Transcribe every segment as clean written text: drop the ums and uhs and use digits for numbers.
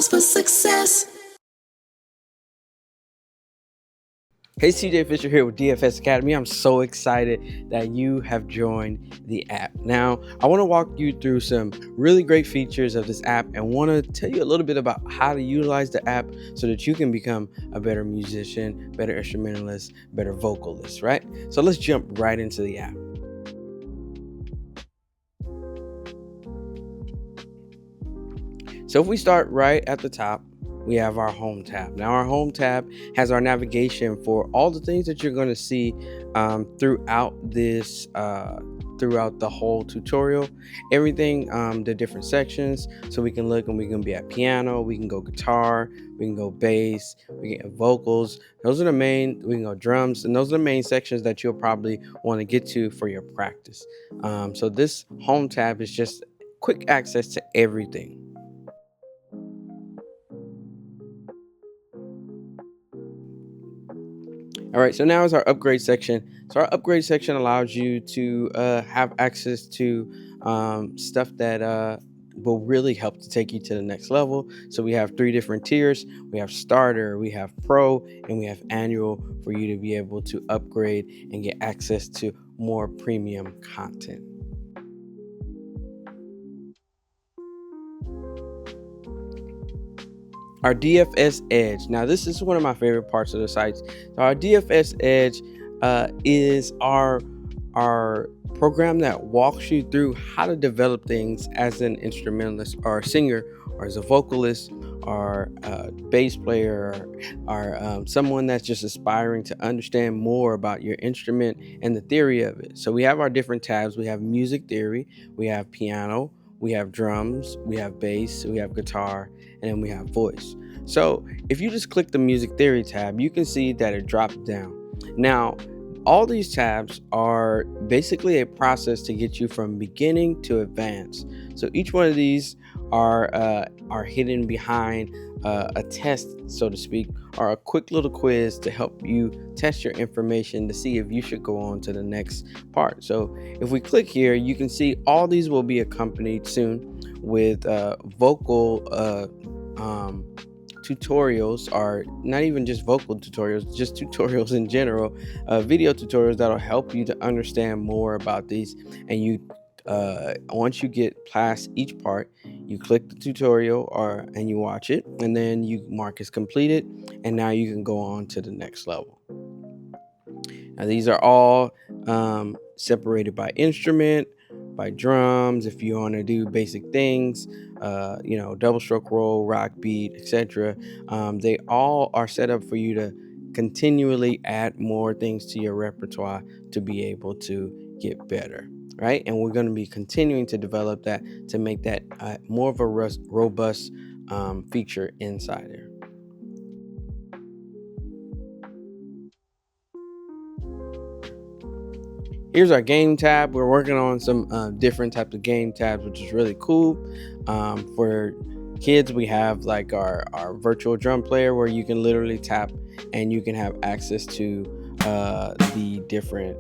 for success. Hey, CJ Fisher here with DFS Academy. I'm so excited that you have joined the app. Now, I want to walk you through some really great features of this app and want to tell you a little bit about how to utilize the app so that you can become a better musician, better instrumentalist, better vocalist, right? So let's jump right into the app. So if we start right at the top, we have our home tab. Now our home tab has our navigation for all the things that you're going to see throughout the whole tutorial. Everything, the different sections. So we can look and we can be at piano, we can go guitar, we can go bass, we can get vocals. Those are the main. We can go drums, and those are the main sections that you'll probably want to get to for your practice. So this home tab is just quick access to everything. All right, so now is our upgrade section. So our upgrade section allows you to have access to stuff that will really help to take you to the next level. So we have 3 different tiers. We have starter, we have pro, and we have annual for you to be able to upgrade and get access to more premium content. Our DFS Edge. Now, this is one of my favorite parts of the site. So our DFS Edge is our program that walks you through how to develop things as an instrumentalist or a singer or as a vocalist or a bass player or someone that's just aspiring to understand more about your instrument and the theory of it. So we have our different tabs. We have music theory, we have piano, we have drums, we have bass, we have guitar, and then we have voice. So if you just click the music theory tab, you can see that it drops down. Now, all these tabs are basically a process to get you from beginning to advanced. So each one of these are hidden behind a test, so to speak, or a quick little quiz to help you test your information to see if you should go on to the next part. So if we click here, you can see all these will be accompanied soon with vocal tutorials, or not even just vocal tutorials, just tutorials in general, video tutorials that'll help you to understand more about these. And you once you get past each part, you click the tutorial and you watch it, and then you mark as completed, and now you can go on to the next level. Now these are all separated by instrument, by drums, if you want to do basic things, double stroke roll, rock beat, etc. They all are set up for you to continually add more things to your repertoire to be able to get better, right? And we're going to be continuing to develop that to make that more of a robust feature inside there. Here's our game tab. We're working on some different types of game tabs, which is really cool. For kids, we have like our virtual drum player where you can literally tap and you can have access to the different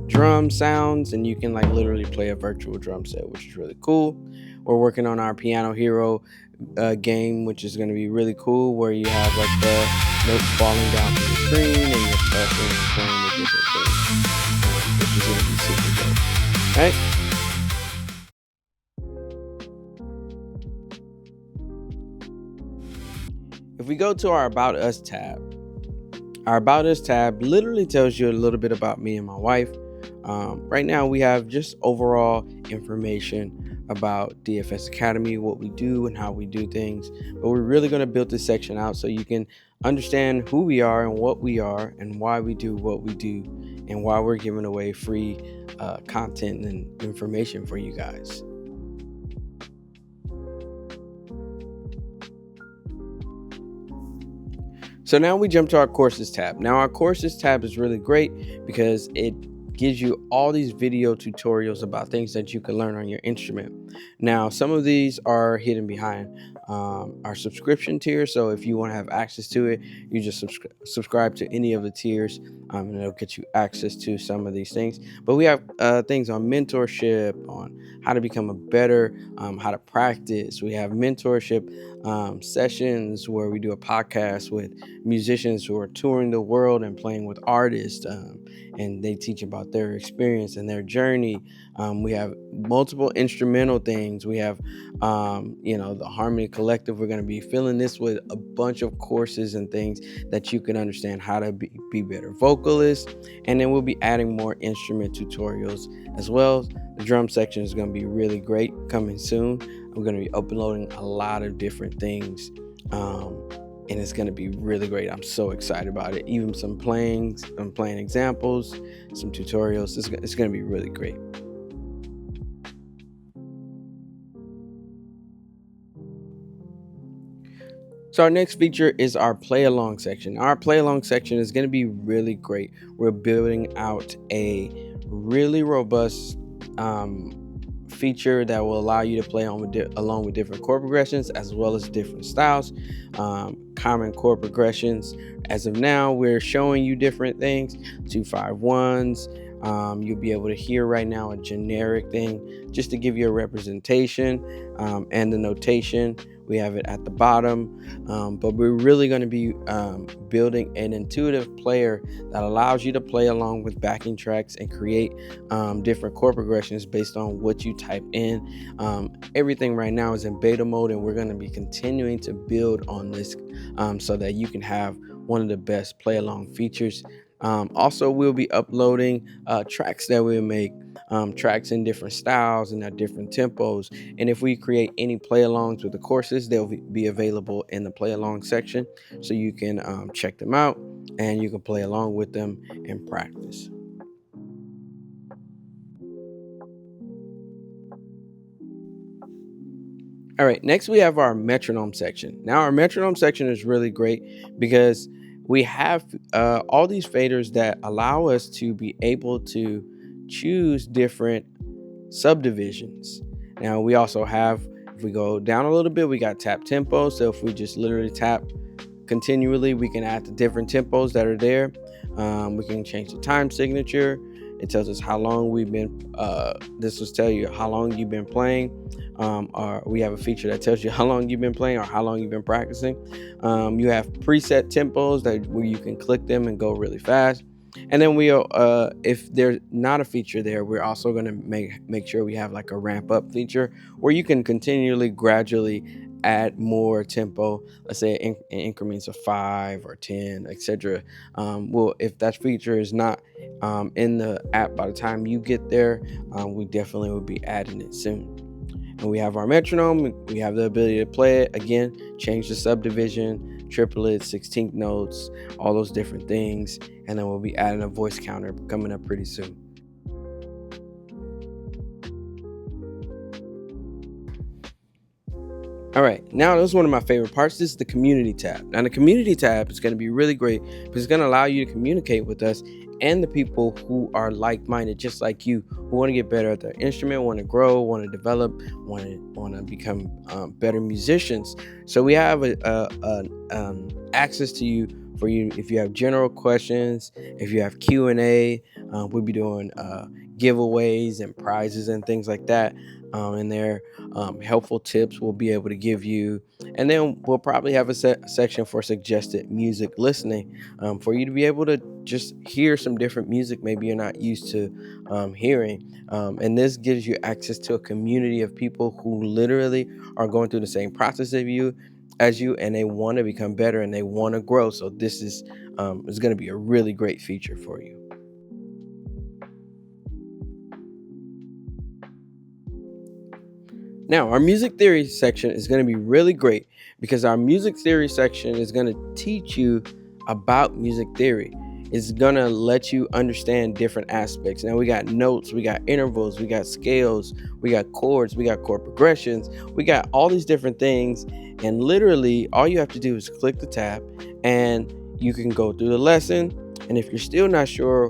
drum sounds, and you can like literally play a virtual drum set, which is really cool. We're working on our Piano Hero game, which is going to be really cool, where you have like the notes falling down to the screen and you're pressing and playing the different things, which is going to be super dope, right? If we go to our About Us tab, our About Us tab literally tells you a little bit about me and my wife. Right now we have just overall information about DFS Academy, what we do and how we do things, but we're really going to build this section out so you can understand who we are and what we are and why we do what we do and why we're giving away free content and information for you guys. So now we jump to our courses tab. Now our courses tab is really great because it gives you all these video tutorials about things that you can learn on your instrument. Now, some of these are hidden behind our subscription tier. So if you want to have access to it, you just subscribe to any of the tiers, and it'll get you access to some of these things. But we have things on mentorship, on how to become a better, how to practice. We have mentorship sessions where we do a podcast with musicians who are touring the world and playing with artists, and they teach about their experience and their journey. We have multiple instrumental things. We have, the Harmony Collective. We're going to be filling this with a bunch of courses and things that you can understand how to be better vocalists. And then we'll be adding more instrument tutorials as well. The drum section is going to be really great coming soon. I'm going to be uploading a lot of different things. And it's going to be really great. I'm so excited about it. Even some playing examples, some tutorials. It's going to be really great. So our next feature is our play along section. Our play along section is going to be really great. We're building out a really robust feature that will allow you to play along with different chord progressions as well as different styles, common chord progressions. As of now, we're showing you different things, 2-5-1s. You'll be able to hear right now a generic thing just to give you a representation, and the notation. We have it at the bottom, but we're really going to be building an intuitive player that allows you to play along with backing tracks and create different chord progressions based on what you type in. Everything right now is in beta mode, and we're going to be continuing to build on this so that you can have one of the best play along features. Also, we'll be uploading tracks that we'll make, tracks in different styles and at different tempos. And if we create any play alongs with the courses, they'll be available in the play along section. So you can check them out and you can play along with them and practice. All right, next we have our metronome section. Now, our metronome section is really great because we have all these faders that allow us to be able to choose different subdivisions. Now, we also have, if we go down a little bit, we got tap tempo. So if we just literally tap continually, we can add the different tempos that are there. We can change the time signature. It tells us how long we've been, this will tell you how long you've been playing. Or we have a feature that tells you how long you've been playing or how long you've been practicing. You have preset tempos where you can click them and go really fast. And then if there's not a feature there, we're also going to make sure we have like a ramp up feature where you can continually, gradually add more tempo, let's say in increments of 5 or 10, etc. Well, if that feature is not in the app by the time you get there, we definitely will be adding it soon. And we have our metronome. We have the ability to play it again, change the subdivision, triplets, 16th notes, all those different things. And then we'll be adding a voice counter coming up pretty soon. All right, now this is one of my favorite parts. This is the community tab. Now the community tab is going to be really great because it's going to allow you to communicate with us and the people who are like-minded, just like you, who want to get better at their instrument, want to grow, want to develop, want to become better musicians. So we have access to you for you if you have general questions, if you have Q&A. We'll be doing giveaways and prizes and things like that in there. Helpful tips we'll be able to give you, and then we'll probably have a section for suggested music listening, for you to be able to just hear some different music maybe you're not used to hearing, and this gives you access to a community of people who literally are going through the same process as you, and they want to become better and they want to grow. So this is going to be a really great feature for you. Now, our music theory section is going to be really great because our music theory section is going to teach you about music theory. It's going to let you understand different aspects. Now, we got notes, we got intervals, we got scales, we got chords, we got chord progressions, we got all these different things. And literally, all you have to do is click the tab and you can go through the lesson. And if you're still not sure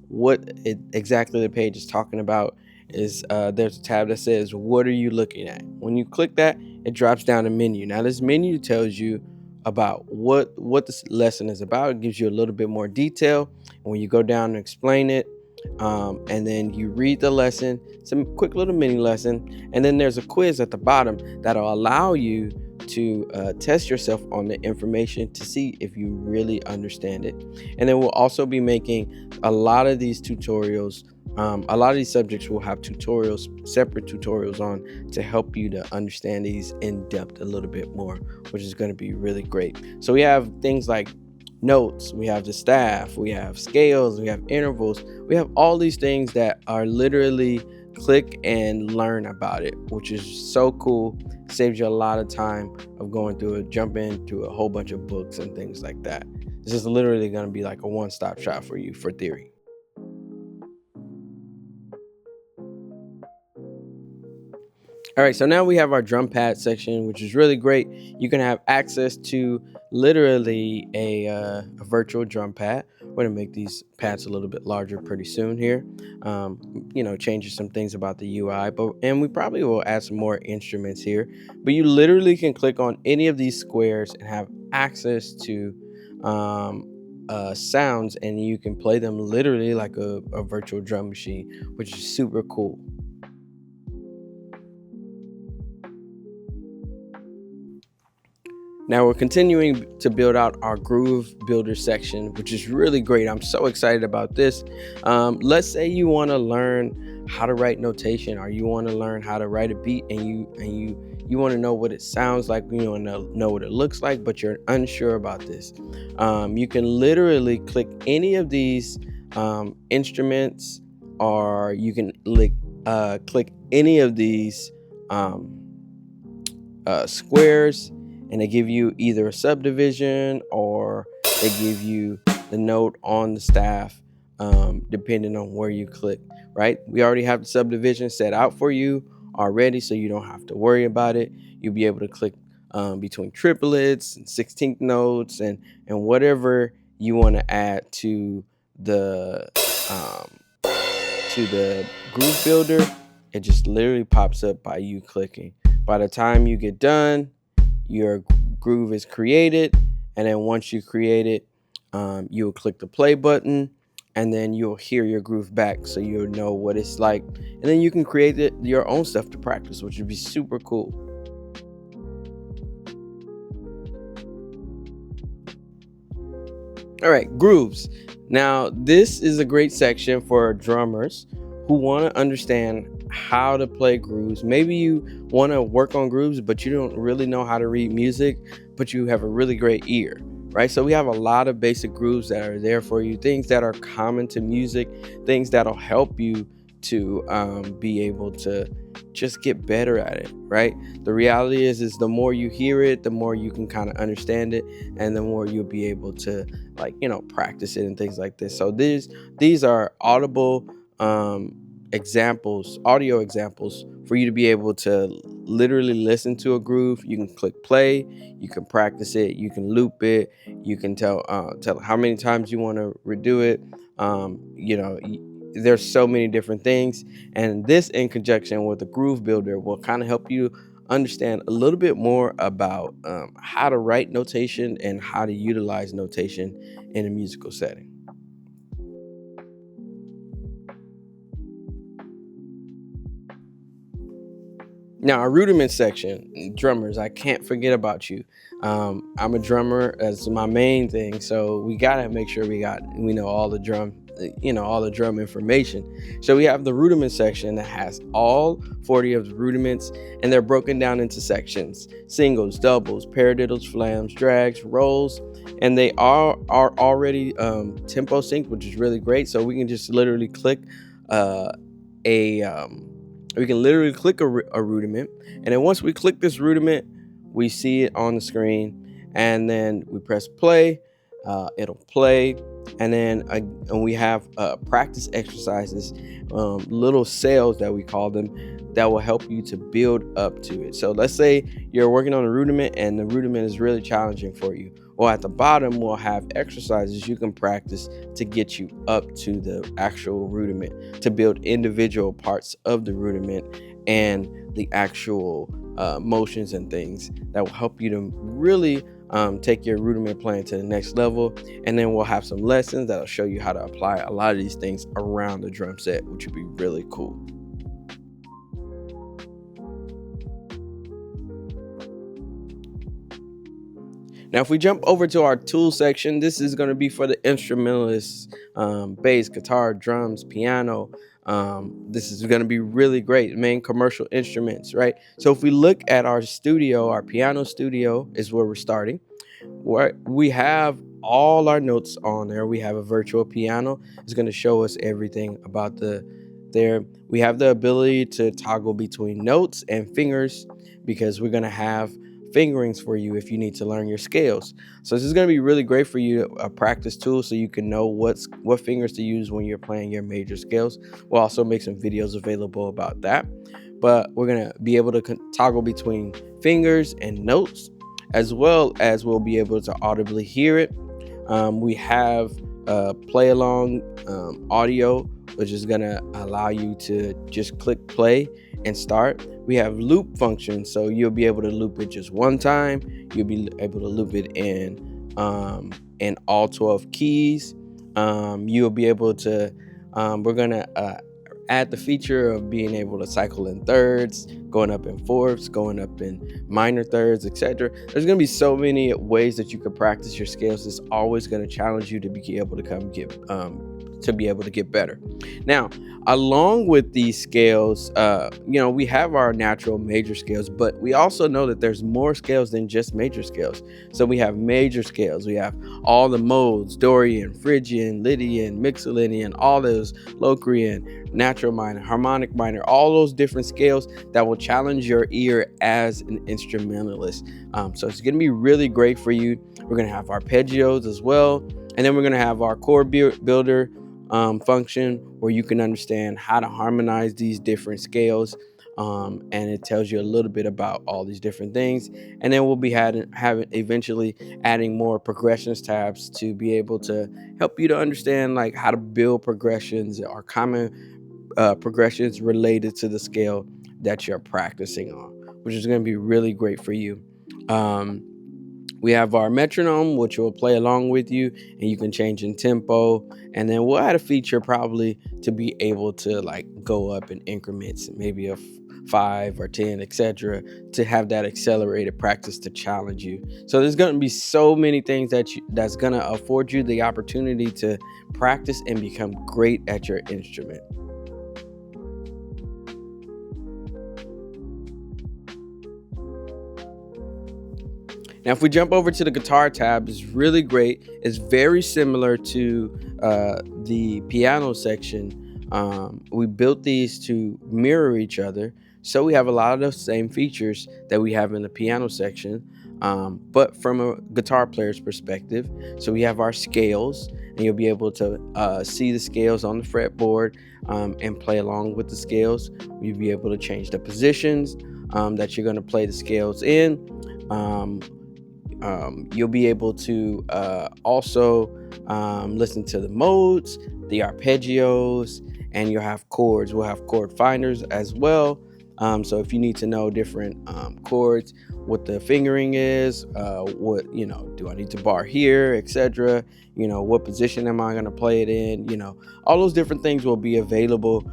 what exactly the page is talking about, is there's a tab that says, what are you looking at? When you click that, it drops down a menu. Now this menu tells you about what this lesson is about. It gives you a little bit more detail. And when you go down and explain it, and then you read the lesson, some quick little mini lesson, and then there's a quiz at the bottom that'll allow you to test yourself on the information to see if you really understand it. And then we'll also be making a lot of these tutorials. A lot of these subjects will have tutorials, separate tutorials on to help you to understand these in depth a little bit more, which is going to be really great. So we have things like notes, we have the staff, we have scales, we have intervals, we have all these things that are literally click and learn about it, which is so cool. Saves you a lot of time of going through it, jumping through a whole bunch of books and things like that. This is literally going to be like a one-stop shop for you for theory. All right, so now we have our drum pad section, which is really great. You can have access to literally a virtual drum pad. We're gonna make these pads a little bit larger pretty soon here. Changes some things about the UI, and we probably will add some more instruments here. But you literally can click on any of these squares and have access to sounds, and you can play them literally like a virtual drum machine, which is super cool. Now we're continuing to build out our groove builder section, which is really great. I'm so excited about this. Let's say you want to learn how to write notation, or you want to learn how to write a beat, and you want to know what it sounds like, you want to know what it looks like, but you're unsure about this. You can literally click any of these instruments, or you can click any of these squares, and they give you either a subdivision or they give you the note on the staff, depending on where you click, right? We already have the subdivision set out for you already, so you don't have to worry about it. You'll be able to click between triplets and 16th notes and whatever you want to add to the groove builder. It just literally pops up by you clicking. By the time you get done, your groove is created, and then once you create it, you'll click the play button, and then you'll hear your groove back, so you'll know what it's like, and then you can create your own stuff to practice, which would be super cool. All right, grooves. Now this is a great section for drummers who want to understand how to play grooves. Maybe you want to work on grooves, but you don't really know how to read music, but you have a really great ear, right? So we have a lot of basic grooves that are there for you, things that are common to music, things that'll help you to be able to just get better at it, right? The reality is the more you hear it, the more you can kind of understand it, and the more you'll be able to practice it and things like this. So these are audible examples, audio examples for you to be able to literally listen to a groove. You can click play, you can practice it, you can loop it, you can tell how many times you want to redo it. There's so many different things, and this in conjunction with the groove builder will kind of help you understand a little bit more about how to write notation and how to utilize notation in a musical setting. Now, our rudiment section, drummers, I can't forget about you. I'm a drummer, as my main thing, so we gotta make sure we know all the drum information. So we have the rudiment section that has all 40 of the rudiments, and they're broken down into sections: singles, doubles, paradiddles, flams, drags, rolls, and they are already tempo synced, which is really great. So we can just literally click a rudiment, and then once we click this rudiment, we see it on the screen, and then we press play. it'll play, and then and we have practice exercises, little cells that we call them, that will help you to build up to it. So let's say you're working on a rudiment and the rudiment is really challenging for you. Well, at the bottom, we'll have exercises you can practice to get you up to the actual rudiment, to build individual parts of the rudiment and the actual motions and things that will help you to really take your rudiment playing to the next level. And then we'll have some lessons that'll show you how to apply a lot of these things around the drum set, which would be really cool. Now, if we jump over to our tool section, this is going to be for the instrumentalists, bass, guitar, drums, piano. This is going to be really great. Main commercial instruments, right? So if we look at our studio, our piano studio is where we're starting. Where we have all our notes on there. We have a virtual piano. It's going to show us everything about there. We have the ability to toggle between notes and fingers, because we're going to have fingerings for you if you need to learn your scales. So this is going to be really great for you, a practice tool, so you can know what fingers to use when you're playing your major scales. We'll also make some videos available about that, but we're going to be able to toggle between fingers and notes, as well as we'll be able to audibly hear it. We have play along audio, which is going to allow you to just click play and start. We have loop functions, so you'll be able to loop it just one time. You'll be able to loop it in all 12 keys. You'll be able to, we're going to add the feature of being able to cycle in thirds, going up in fourths, going up in minor thirds, etc. There's going to be so many ways that you can practice your scales. It's always going to challenge you to be able to get better. Now, along with these scales, we have our natural major scales, but we also know that there's more scales than just major scales. So we have major scales. We have all the modes: Dorian, Phrygian, Lydian, Mixolydian, all those, Locrian, natural minor, harmonic minor, all those different scales that will challenge your ear as an instrumentalist. So it's going to be really great for you. We're going to have arpeggios as well. And then we're going to have our chord builder function, where you can understand how to harmonize these different scales. And it tells you a little bit about all these different things. And then we'll be having eventually adding more progressions tabs to be able to help you to understand like how to build progressions or common progressions related to the scale that you're practicing on, which is going to be really great for you. We have our metronome, which will play along with you, and you can change in tempo. And then we'll add a feature probably to be able to like go up in increments, maybe a 5 or 10, etc., to have that accelerated practice to challenge you. So there's going to be so many things that's going to afford you the opportunity to practice and become great at your instrument. Now, if we jump over to the guitar tab, it's really great. It's very similar to the piano section. We built these to mirror each other, so we have a lot of the same features that we have in the piano section, but from a guitar player's perspective. So we have our scales, and you'll be able to see the scales on the fretboard and play along with the scales. You'll be able to change the positions that you're going to play the scales in. You'll be able to also listen to the modes, the arpeggios, and you'll have chords. We'll have chord finders as well. So if you need to know different chords, what the fingering is, what, do I need to bar here, etc. What position am I going to play it in? All those different things will be available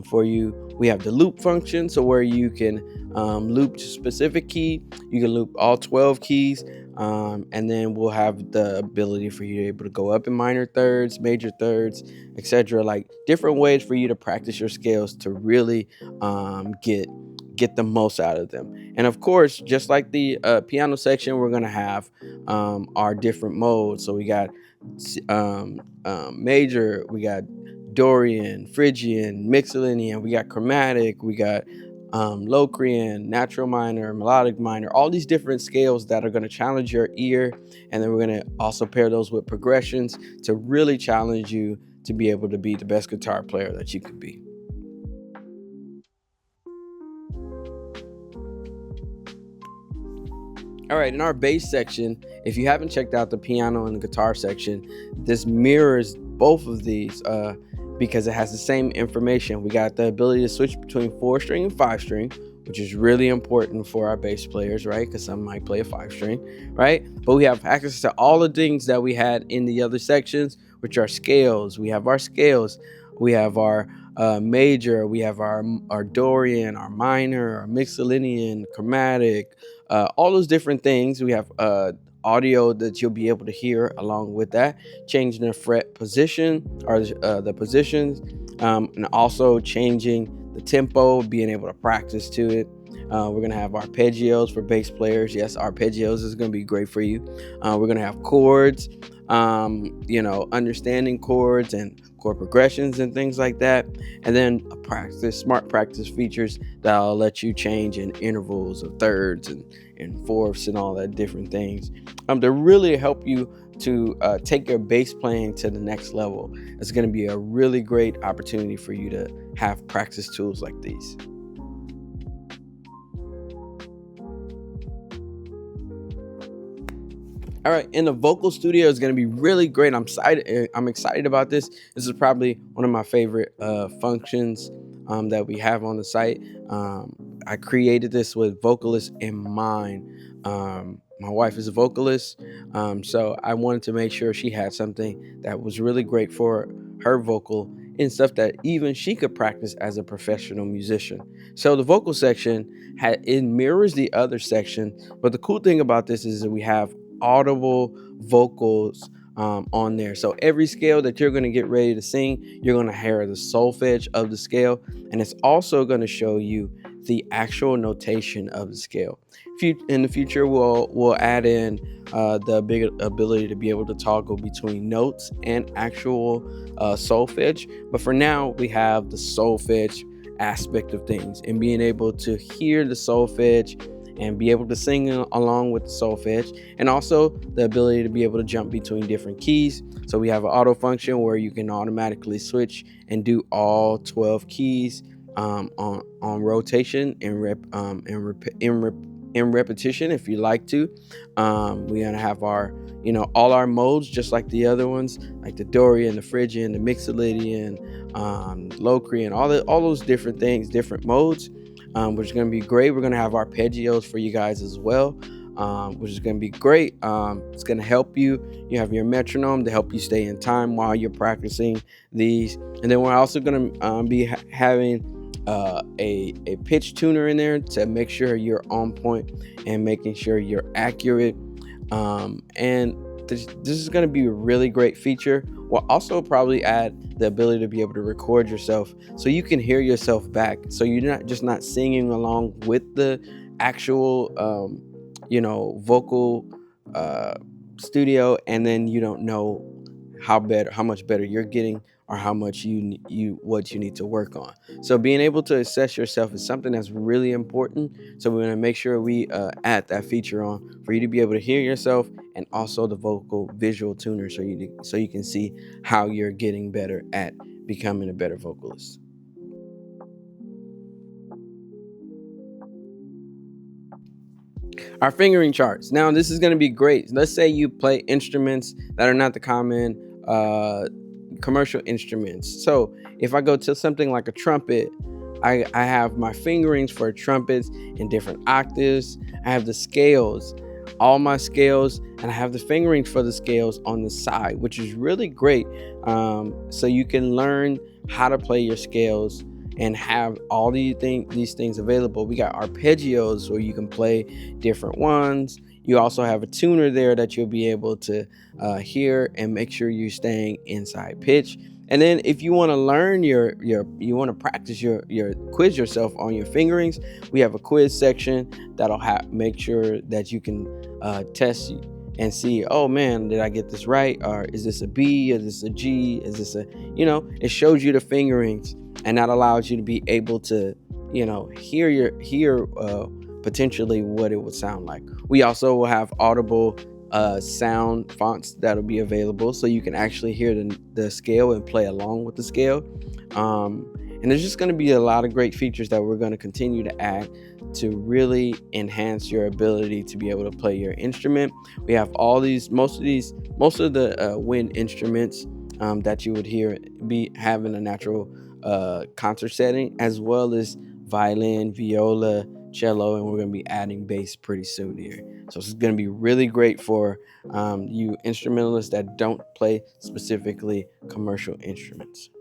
for you. We have the loop function, so where you can loop to specific key. You can loop all 12 keys. And then we'll have the ability for you to be able to go up in minor thirds, major thirds, etc. Like different ways for you to practice your scales to really get the most out of them. And of course, just like the piano section, we're gonna have our different modes. So we got major, we got Dorian, Phrygian, Mixolydian, we got chromatic, we got Locrian, natural minor, melodic minor, all these different scales that are going to challenge your ear. And then we're going to also pair those with progressions to really challenge you to be able to be the best guitar player that you can be. All right, in our bass section, if you haven't checked out the piano and the guitar section, this mirrors both of these because it has the same information. We got the ability to switch between 4-string and 5-string, which is really important for our bass players, right? Because some might play a 5-string, right? But we have access to all the things that we had in the other sections, which are scales. We have our scales. We have our major. We have our Dorian, our minor, our Mixolydian, chromatic, all those different things. We have audio that you'll be able to hear along with that, changing the fret position or the positions, and also changing the tempo, being able to practice to it. We're going to have arpeggios for bass players. Yes, arpeggios is going to be great for you. We're going to have chords, understanding chords and chord progressions and things like that. And then smart practice features that'll let you change in intervals of thirds and fourths and all that different things to really help you to take your bass playing to the next level. It's going to be a really great opportunity for you to have practice tools like these. All right, and the vocal studio is going to be really great. I'm excited about this. This is probably one of my favorite functions that we have on the site. I created this with vocalists in mind. My wife is a vocalist, so I wanted to make sure she had something that was really great for her vocal and stuff that even she could practice as a professional musician. So the vocal section it mirrors the other section, but the cool thing about this is that we have audible vocals on there. So every scale that you're going to get ready to sing, you're going to hear the solfege of the scale, and it's also going to show you the actual notation of the scale. In the future, we'll add in the big ability to be able to toggle between notes and actual solfege. But for now, we have the solfege aspect of things, and being able to hear the solfege and be able to sing along with the solfege, and also the ability to be able to jump between different keys. So we have an auto function where you can automatically switch and do all 12 keys on rotation and in repetition if you like to. We're gonna have our all our modes just like the other ones, like the Dorian, the Phrygian, the Mixolydian, Locrian, all those different things, different modes, which is going to be great. We're going to have arpeggios for you guys as well, which is going to be great. It's going to help you. You have your metronome to help you stay in time while you're practicing these. And then we're also going to be having a pitch tuner in there to make sure you're on point and making sure you're accurate. And this is going to be a really great feature. We'll also probably add the ability to be able to record yourself so you can hear yourself back. So you're not singing along with the actual, vocal studio, and then you don't know how much better you're getting or how much what you need to work on. So being able to assess yourself is something that's really important. So we're going to make sure we add that feature on for you to be able to hear yourself, and also the vocal visual tuner so you can see how you're getting better at becoming a better vocalist. Our fingering charts. Now this is going to be great. Let's say you play instruments that are not the common commercial instruments. So if I go to something like a trumpet, I have my fingerings for trumpets in different octaves. I have the scales, all my scales, and I have the fingerings for the scales on the side, which is really great. So you can learn how to play your scales and have all these things available. We got arpeggios where you can play different ones. You also have a tuner there that you'll be able to hear and make sure you're staying inside pitch. And then if you want to learn you want to practice your quiz yourself on your fingerings, we have a quiz section that'll make sure that you can test and see, oh man, did I get this right? Or is this a B? Is this a G? Is this it shows you the fingerings, and that allows you to be able to, hear potentially what it would sound like. We also will have audible sound fonts that'll be available, so you can actually hear the scale and play along with the scale. And there's just going to be a lot of great features that we're going to continue to add to really enhance your ability to be able to play your instrument. We have most of the wind instruments that you would hear be having a natural concert setting, as well as violin, viola, cello, and we're going to be adding bass pretty soon here. So it's going to be really great for you instrumentalists that don't play specifically commercial instruments.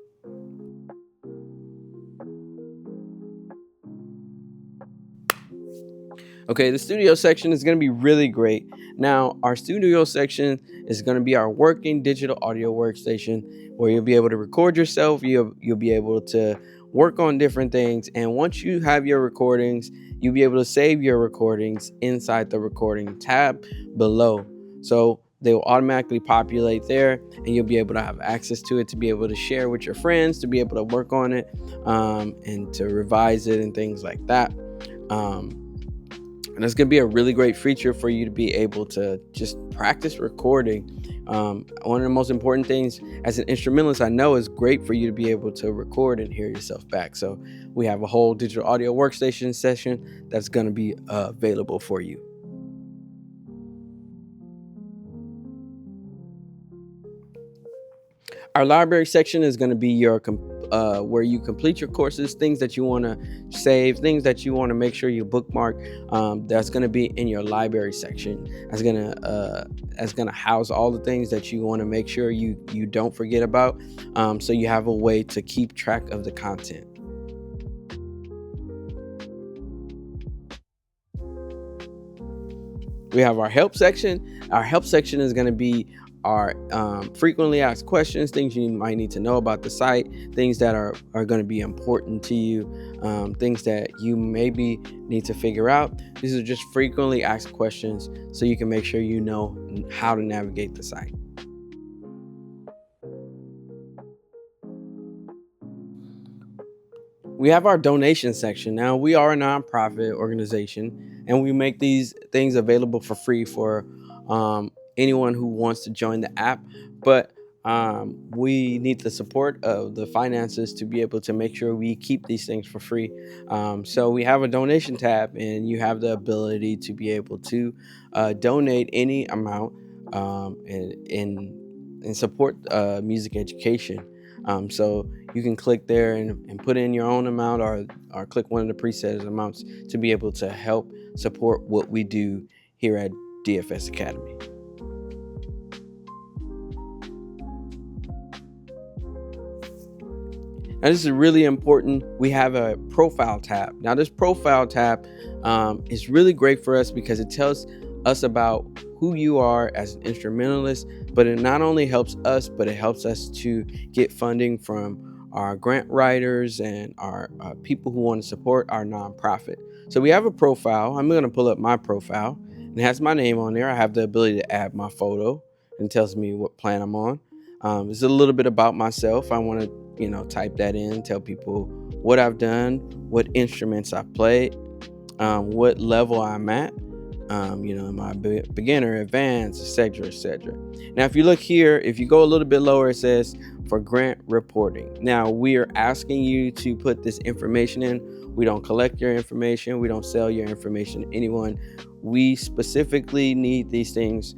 Okay, the studio section is going to be really great. Now, our studio section is going to be our working digital audio workstation where you'll be able to record yourself. You'll be able to work on different things. And once you have your recordings, you'll be able to save your recordings inside the recording tab below. So they will automatically populate there, and you'll be able to have access to it to be able to share with your friends, to be able to work on it, and to revise it and things like that. And it's going to be a really great feature for you to be able to just practice recording. One of the most important things as an instrumentalist, I know, is great for you to be able to record and hear yourself back. So we have a whole digital audio workstation session that's going to be available for you. Our library section is going to be your where you complete your courses, things that you want to save, things that you want to make sure you bookmark. That's going to be in your library section. That's gonna house all the things that you want to make sure you don't forget about. So you have a way to keep track of the content. We have our help section. Our help section is going to be our frequently asked questions, things you might need to know about the site, things that are going to be important to you, things that you maybe need to figure out. These are just frequently asked questions so you can make sure you know how to navigate the site. We have our donation section. Now, we are a nonprofit organization, and we make these things available for free for anyone who wants to join the app. But we need the support of the finances to be able to make sure we keep these things for free. So we have a donation tab, and you have the ability to be able to donate any amount and support music education. So you can click there and put in your own amount, or click one of the preset amounts to be able to help support what we do here at DFS Academy. Now, this is really important. We have a profile tab. Now, this profile tab is really great for us because it tells us about who you are as an instrumentalist, but it not only helps us, but it helps us to get funding from our grant writers and our people who want to support our nonprofit. So we have a profile. I'm going to pull up my profile, and it has my name on there. I have the ability to add my photo, and tells me what plan I'm on. It's a little bit about myself. I want to, type that in, tell people what I've done, what instruments I've played, what level I'm at. Am I beginner, advanced, etc., etc. Now, if you look here, if you go a little bit lower, it says for grant reporting. Now, we are asking you to put this information in. We don't collect your information. We don't sell your information to anyone. We specifically need these things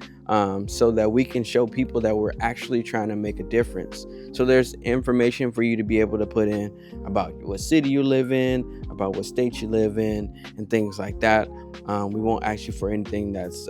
so that we can show people that we're actually trying to make a difference. So there's information for you to be able to put in about what city you live in, about what state you live in, and things like that. We won't ask you for anything that's,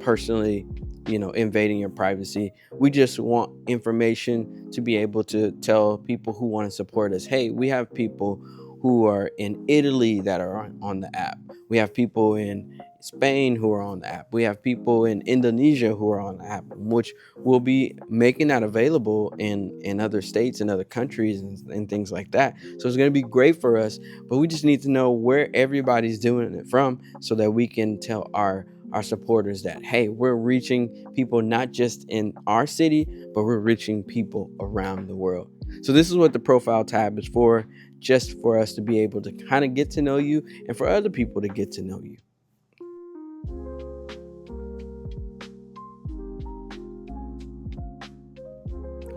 personally, invading your privacy. We just want information to be able to tell people who want to support us, hey, we have people who are in Italy that are on the app. We have people in Spain who are on the app. We have people in Indonesia who are on the app, which will be making that available in other states and other countries and things like that. So it's going to be great for us, but we just need to know where everybody's doing it from so that we can tell our supporters that, hey, we're reaching people not just in our city, but we're reaching people around the world. So this is what the profile tab is for. just for us to be able to kind of get to know you and for other people to get to know you.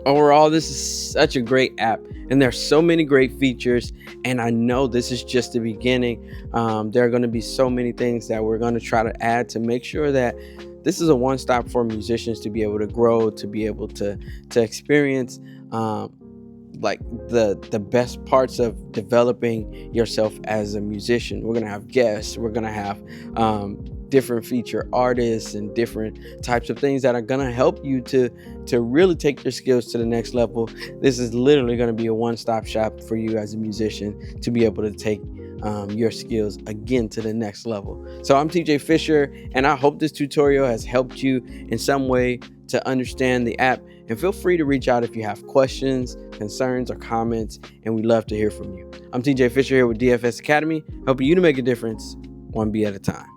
Overall, this is such a great app, and there's so many great features, and I know this is just the beginning. There are going to be so many things that we're going to try to add to make sure that this is a one-stop for musicians to be able to grow, to be able to experience like the best parts of developing yourself as a musician. We're gonna have guests, we're gonna have different feature artists and different types of things that are gonna help you to really take your skills to the next level. This is literally gonna be a one-stop shop for you as a musician to be able to take your skills again to the next level. So I'm TJ Fisher, and I hope this tutorial has helped you in some way to understand the app. And feel free to reach out if you have questions, concerns, or comments, and we'd love to hear from you. I'm TJ Fisher here with DFS Academy, helping you to make a difference one beat at a time.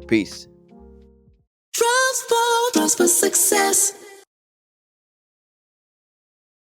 Peace. Transform for success.